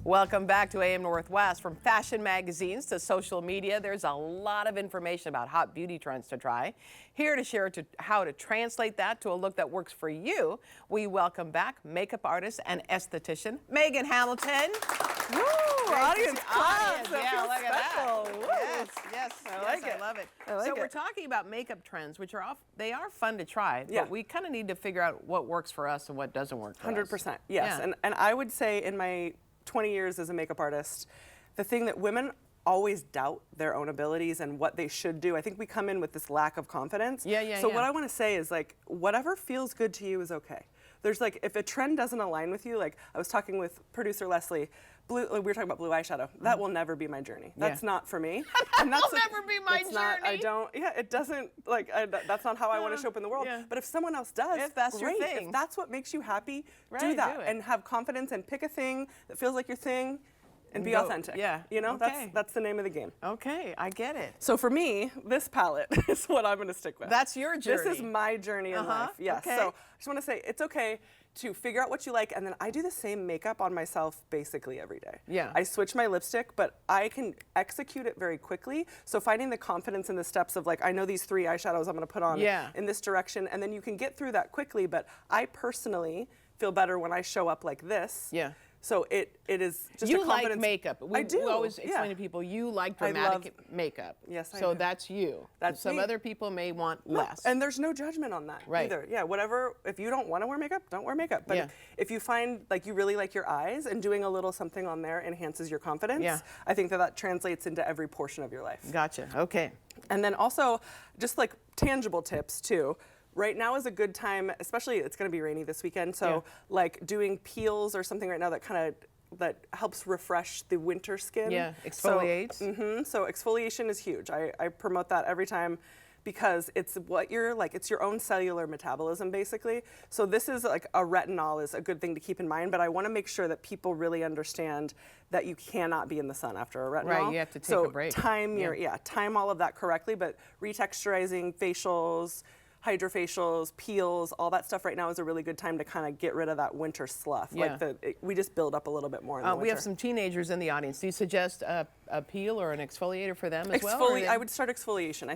Welcome back to AM Northwest. From fashion magazines to social media, there's a lot of information about hot beauty trends to try. Here to share how to translate that to a look that works for you, we welcome back makeup artist and esthetician Meghan Hamilton. Woo! Audience claps. Yeah, look at special. that. Yes, I like it. I love it. I like So it. we're talking about makeup trends, which are they are fun to try, Yeah. but we kind of need to figure out what works for us and what doesn't work for us. 100%. Yes. Yeah. And I would say in my 20 years as a makeup artist, the thing that women always doubt their own abilities and what they should do. I think we come in with this lack of confidence. So what I want to say is, like, whatever feels good to you is okay. There's like, if a trend doesn't align with you, like I was talking with producer Leslie, we were talking about blue eyeshadow. That will never be my journey. That's not for me. And that's never be my journey. I don't, it doesn't, like, that's not how I want to show up in the world. Yeah. But if someone else does, If that's your great. thing. If that's what makes you happy, Right, do that. do it. And have confidence and pick a thing that feels like your thing and be Go. authentic. Yeah. You know, Okay. that's the name of the game. Okay, I get it. So for me, this palette is what I'm going to stick with. That's your journey. This is my journey in life. Yes. Okay. So I just want to say it's okay to figure out what you like, and then I do the same makeup on myself basically every day. Yeah. I switch my lipstick, but I can execute it very quickly. So finding the confidence in the steps of, like, I know these 3 eyeshadows I'm going to put on in this direction, and then you can get through that quickly. But I personally feel better when I show up like this. Yeah. So it is just You a confidence. like makeup. I do. We always explain yeah. to people you like I dramatic makeup. Yes, I So do. that's you. That's Some me. other people may want No, less. and there's no judgment on that Right. either. Yeah, whatever. If you don't want to wear makeup, don't wear makeup. But Yeah. if you find like you really like your eyes and doing a little something on there enhances your confidence, Yeah. I think that translates into every portion of your life. Gotcha. Okay. And then also just like tangible tips too. Right now is a good time, especially it's going to be rainy this weekend. So like doing peels or something right now that helps refresh the winter skin. Yeah, exfoliates. So exfoliation is huge. I promote that every time because it's what it's your own cellular metabolism basically. So this is like a retinol is a good thing to keep in mind, but I want to make sure that people really understand that you cannot be in the sun after a retinol. Right, you have to take a break. Time time all of that correctly, but retexturizing, facials, hydrofacials, peels, all that stuff right now is a really good time to kind of get rid of that winter slough. Yeah. Like we just build up a little bit more in the winter. We have some teenagers in the audience. Do you suggest a peel or an exfoliator for them as well? Or I would start exfoliation. I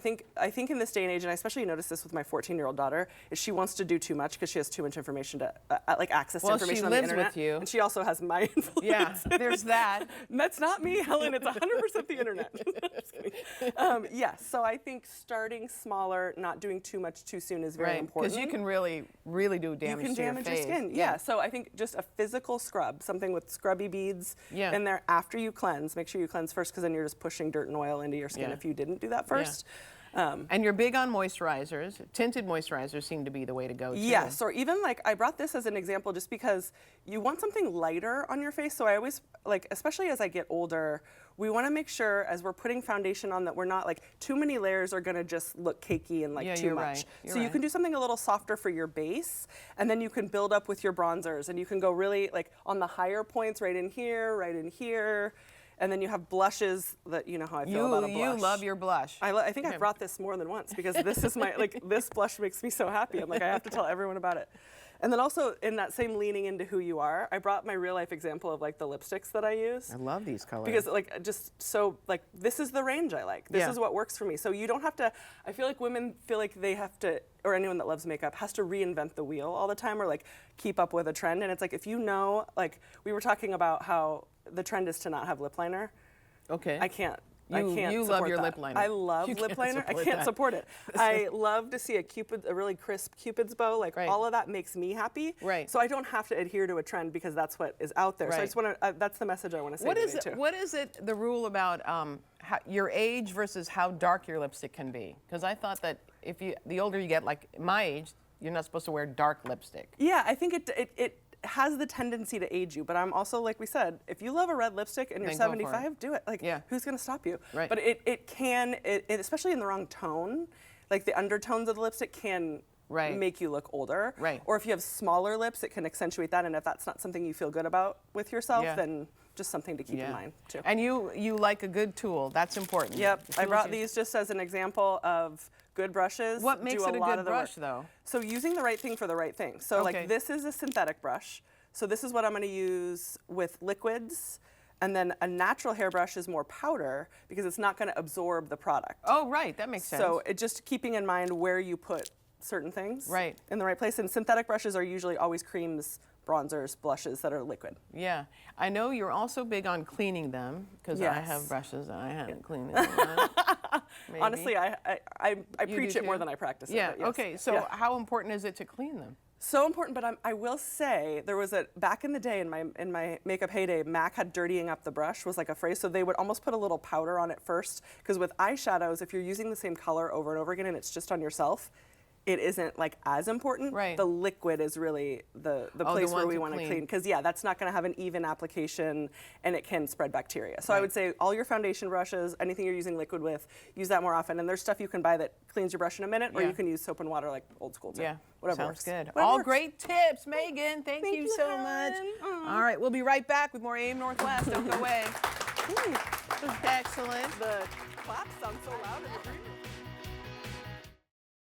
think in this day and age, and I especially notice this with my 14-year-old daughter, is she wants to do too much because she has too much information to like access to information on the internet. Well, she lives with you. And she also has my influence. Yeah, there's that. And that's not me, Helen. It's 100% the internet. Just kidding. Yes. So I think starting smaller, not doing too much too soon is very important. Because you can really do damage You can to damage your your face. skin. Yeah. So I think just a physical scrub, something with scrubby beads in there after you cleanse. Make sure you cleanse first, because then you're just pushing dirt and oil into your skin if you didn't do that first. And you're big on moisturizers. Tinted moisturizers seem to be the way to go too. Yes, or even like I brought this as an example just because you want something lighter on your face. So I always, like, especially as I get older, we want to make sure as we're putting foundation on that we're not like too many layers are going to just look cakey and like too much. Right. You're So you can do something a little softer for your base, and then you can build up with your bronzers, and you can go really like on the higher points right in here. And then you have blushes that, you know how I feel about a blush. You love your blush. I think I've brought this more than once because this is my, like, this blush makes me so happy. I'm like, I have to tell everyone about it. And then also in that same leaning into who you are, I brought my real life example of like the lipsticks that I use. I love these colors. Because like, just so like, this is the range I like. This is what works for me. So you don't have to, I feel like women feel like they have to, or anyone that loves makeup has to reinvent the wheel all the time or like keep up with a trend. And it's like, if you know, like we were talking about how the trend is to not have lip liner. Okay. I can't. You love your lip liner. I love lip liner. I can't support it. I love to see a really crisp Cupid's bow. Like all of that makes me happy. Right. So I don't have to adhere to a trend because that's what is out there. So I just want to. That's the message I want to say today too. What is it? The rule about your age versus how dark your lipstick can be? Because I thought that the older you get, like my age, you're not supposed to wear dark lipstick. Yeah, I think it has the tendency to age you, but I'm also, like we said, if you love a red lipstick and you're 75, do it. Like, who's gonna stop you? Right. But it can, especially in the wrong tone, like the undertones of the lipstick can make you look older. Right. Or if you have smaller lips, it can accentuate that, and if that's not something you feel good about with yourself, then just something to keep in mind too. And you like a good tool. That's important. Yep. I brought these just as an example of good brushes. What makes it a good brush, though? So using the right thing for the right thing. So like this is a synthetic brush. So this is what I'm going to use with liquids. And then a natural hairbrush is more powder because it's not going to absorb the product. Oh, right. That makes sense. So it just keeping in mind where you put certain things right. in the right place. And synthetic brushes are usually always creams, bronzers, blushes that are liquid. Yeah. I know you're also big on cleaning them because I have brushes that I haven't cleaned in a while. Honestly, I preach it more than I practice it. Yeah. But yes. Okay. So how important is it to clean them? So important, but I will say there was back in the day in my makeup heyday, MAC had dirtying up the brush was like a phrase. So they would almost put a little powder on it first, because with eyeshadows, if you're using the same color over and over again and it's just on yourself, it isn't like as important. Right. The liquid is really the place where we want to clean, because that's not going to have an even application and it can spread bacteria. So I would say all your foundation brushes, anything you're using liquid with, use that more often. And there's stuff you can buy that cleans your brush in a minute, or you can use soap and water like old school too. Yeah, whatever sounds works. good. Whatever All works. great tips, Megan. Thank you so much. Helen. All right, we'll be right back with more AM Northwest. Don't go away. Excellent. The claps sound so loud.